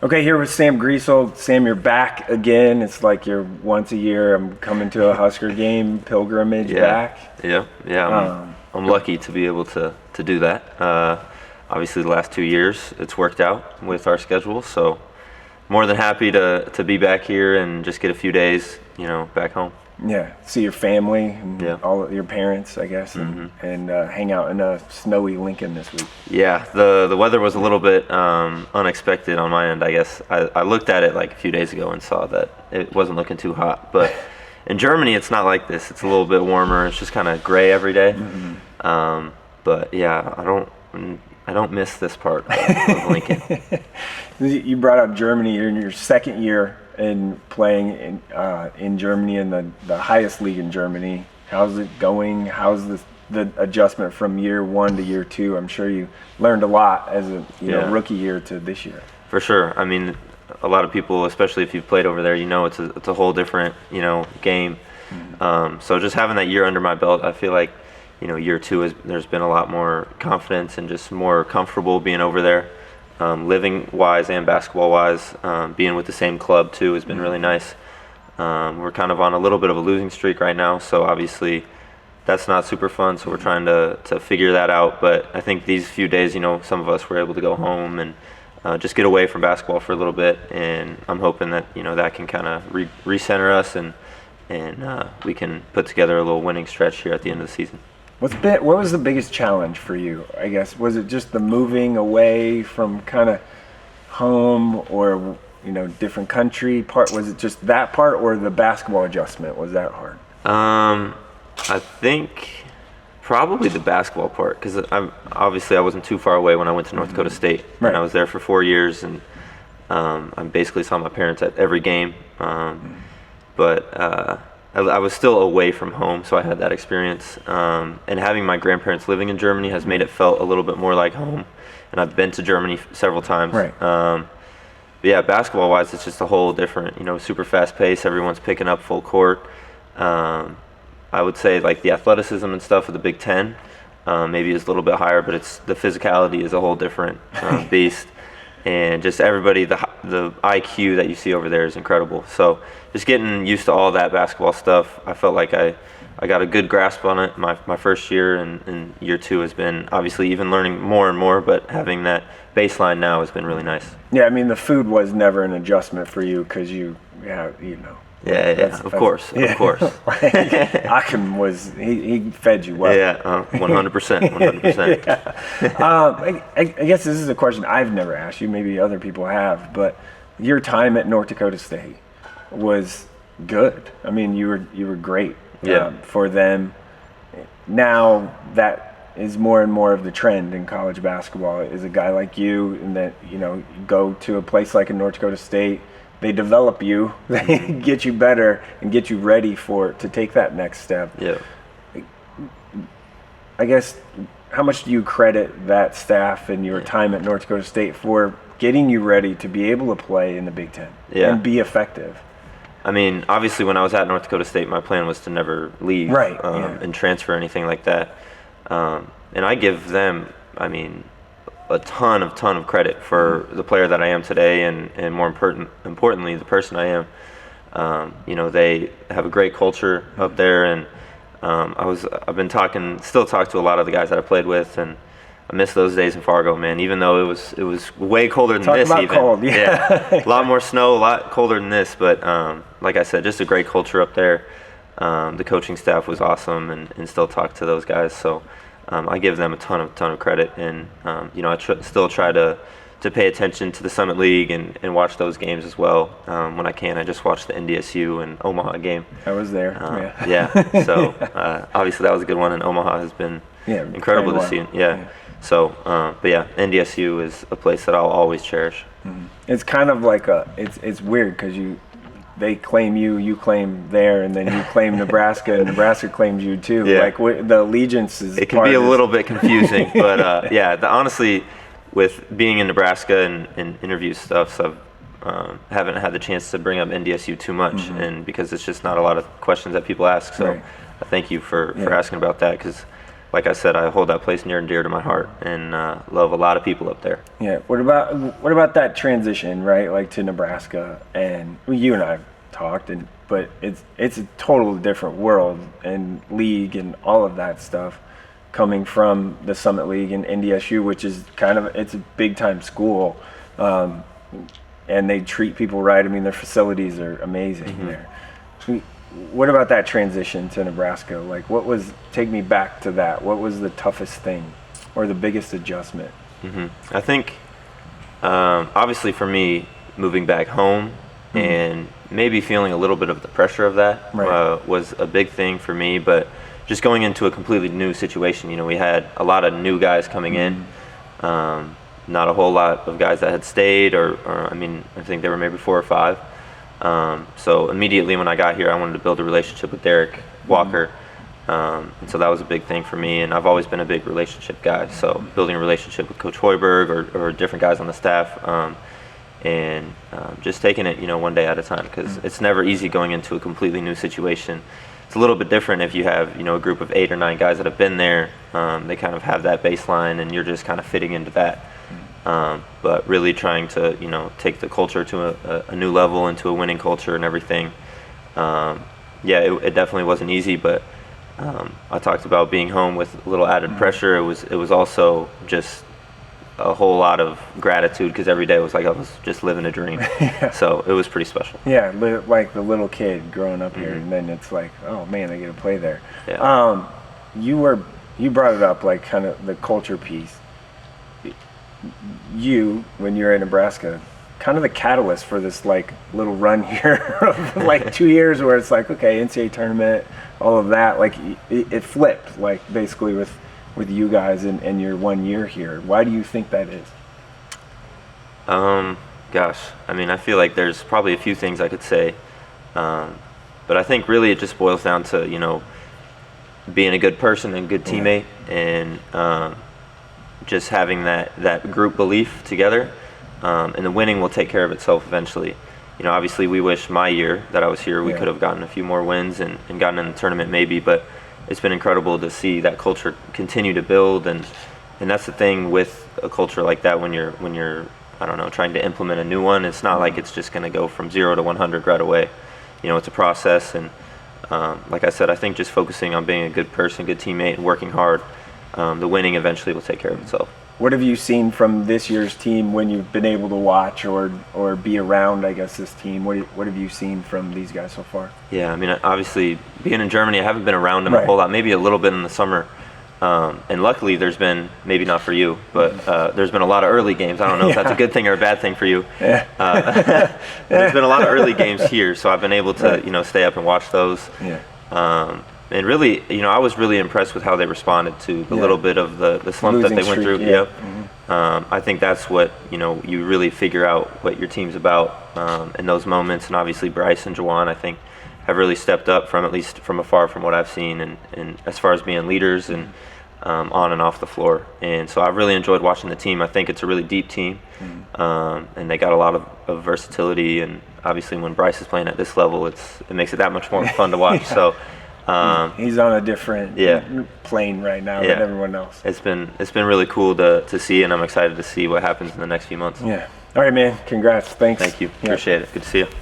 Okay, here with Sam Griesel. Sam, you're back again. It's like you're once a year. I'm coming to a Husker game pilgrimage back. Yeah. I'm lucky to be able to do that. Obviously, the last 2 years it's worked out with our schedule, so more than happy to be back here and just get a few days, back home. Yeah, see your family and all of your parents, I guess, and hang out in a snowy Lincoln this week. Yeah, the weather was a little bit unexpected on my end, I guess. I looked at it like a few days ago and saw that it wasn't looking too hot. But in Germany, it's not like this. It's a little bit warmer. It's just kind of gray every day. But yeah, I don't miss this part of Lincoln. You brought up Germany. You're in your second year in playing in Germany in the highest league in Germany. How's it going? How's the adjustment from year one to year two? I'm sure you learned a lot as a rookie year to this year. For sure. I mean, a lot of people, especially if you've played over there, it's a whole different game. So just having that year under my belt, I feel like year two there's been a lot more confidence and just more comfortable being over there. Living wise and basketball wise, being with the same club too has been really nice. We're kind of on a little bit of a losing streak right now, so obviously that's not super fun. So we're trying to figure that out. But I think these few days, some of us were able to go home and just get away from basketball for a little bit. And I'm hoping that that can kind of recenter us and we can put together a little winning stretch here at the end of the season. What was the biggest challenge for you, I guess? Was it just the moving away from kind of home or, different country part? Was it just that part or the basketball adjustment? Was that hard? I think probably the basketball part, because I wasn't too far away when I went to North Dakota State. Right. And I was there for 4 years, and I basically saw my parents at every game. But I was still away from home, so I had that experience. And having my grandparents living in Germany has made it felt a little bit more like home. And I've been to Germany several times. Right. But yeah, basketball-wise, it's just a whole different, super fast pace. Everyone's picking up full court. I would say like the athleticism and stuff of the Big Ten maybe is a little bit higher, but the physicality is a whole different beast. And just everybody, the IQ that you see over there is incredible. So just getting used to all that basketball stuff, I felt like I got a good grasp on it my first year, and year two has been obviously even learning more and more, but having that baseline now has been really nice. Yeah, I mean, the food was never an adjustment for you because Of course. Akim he fed you well. Yeah, 100%. I guess this is a question I've never asked you. Maybe other people have, but your time at North Dakota State was good. I mean, you were great for them. Now that is more and more of the trend in college basketball. Is a guy like you, and that you go to a place like in North Dakota State. They develop you, they get you better and get you ready to take that next step. Yeah. I guess, how much do you credit that staff and your time at North Dakota State for getting you ready to be able to play in the Big Ten and be effective? I mean, obviously when I was at North Dakota State, my plan was to never leave and transfer or anything like that. And I give them, a ton of credit for the player that I am today, and more importantly, the person I am. They have a great culture up there, and still talk to a lot of the guys that I played with, and I miss those days in Fargo, man. Even though it was way colder than this, even. Cold, a lot more snow, a lot colder than this, but like I said, just a great culture up there. The coaching staff was awesome, and still talk to those guys. So. I give them a ton of credit, and I still try to pay attention to the Summit League and watch those games as well when I can. I just watched the NDSU and Omaha game. I was there. So obviously that was a good one, and Omaha has been incredible this season. So NDSU is a place that I'll always cherish. Mm-hmm. It's kind of like it's weird because they claim you claim there, and then you claim Nebraska, and Nebraska claims you too. Yeah. Like the allegiance is. It can be a little bit confusing, but honestly, with being in Nebraska and interview stuff, so I haven't had the chance to bring up NDSU too much, and because it's just not a lot of questions that people ask. So I thank you for asking about that, because like I said, I hold that place near and dear to my heart, and love a lot of people up there. Yeah. What about that transition, right? Like to Nebraska, and you and I have talked, but it's a totally different world and league and all of that stuff, coming from the Summit League and NDSU, which is it's a big time school, and they treat people right. I mean, their facilities are amazing there. What about that transition to Nebraska? Like, take me back to that. What was the toughest thing or the biggest adjustment? I think, obviously for me, moving back home and maybe feeling a little bit of the pressure of that was a big thing for me. But just going into a completely new situation, you know, we had a lot of new guys coming in, not a whole lot of guys that had stayed, or I mean, I think there were maybe 4 or 5. So immediately when I got here, I wanted to build a relationship with Derek Walker. And so that was a big thing for me, and I've always been a big relationship guy. So building a relationship with Coach Hoiberg or different guys on the staff, and just taking it, you know, one day at a time, because it's never easy going into a completely new situation. It's a little bit different if you have, you know, a group of 8 or 9 guys that have been there. They kind of have that baseline, and you're just kind of fitting into that. But really trying to, you know, take the culture to a new level, into a winning culture and everything. It definitely wasn't easy, but I talked about being home with a little added pressure. It was also just a whole lot of gratitude, because every day was like I was just living a dream. So it was pretty special. Yeah, like the little kid growing up here, and then it's like, oh man, I get to play there. Yeah. You brought it up, like kind of the culture piece. You, when you're in Nebraska, kind of the catalyst for this like little run here of like 2 years where it's like, okay, NCAA tournament, all of that, like it flipped, like basically with you guys and your 1 year here. Why do you think that is? Gosh, I mean, I feel like there's probably a few things I could say, but I think really it just boils down to, you know, being a good person and good teammate, and just having that group belief together, and the winning will take care of itself eventually. You know, obviously we wish my year that I was here, we could have gotten a few more wins and gotten in the tournament maybe, but it's been incredible to see that culture continue to build, and that's the thing with a culture like that, when you're I don't know, trying to implement a new one. It's not like it's just going to go from 0 to 100 right away. You know, it's a process, and like I said, I think just focusing on being a good person, good teammate, and working hard, the winning eventually will take care of itself. What have you seen from this year's team when you've been able to watch or be around, I guess, this team? What have you seen from these guys so far? Yeah, I mean, obviously, being in Germany, I haven't been around them a whole lot, maybe a little bit in the summer. And luckily, there's been, maybe not for you, but there's been a lot of early games. I don't know if that's a good thing or a bad thing for you. There's been a lot of early games here, so I've been able to, you know, stay up and watch those. And really, you know, I was really impressed with how they responded to the little bit of the slump that they went through. I think that's what, you know, you really figure out what your team's about in those moments. And obviously Bryce and Jawan, I think, have really stepped up, from at least from afar, from what I've seen, and as far as being leaders and on and off the floor. And so I've really enjoyed watching the team. I think it's a really deep team, and they got a lot of versatility. And obviously when Bryce is playing at this level, it makes it that much more fun to watch. So he's on a different plane right now than everyone else. It's been really cool to see, and I'm excited to see what happens in the next few months. All right, man. Congrats. Thanks. Thank you. Appreciate it. Good to see you.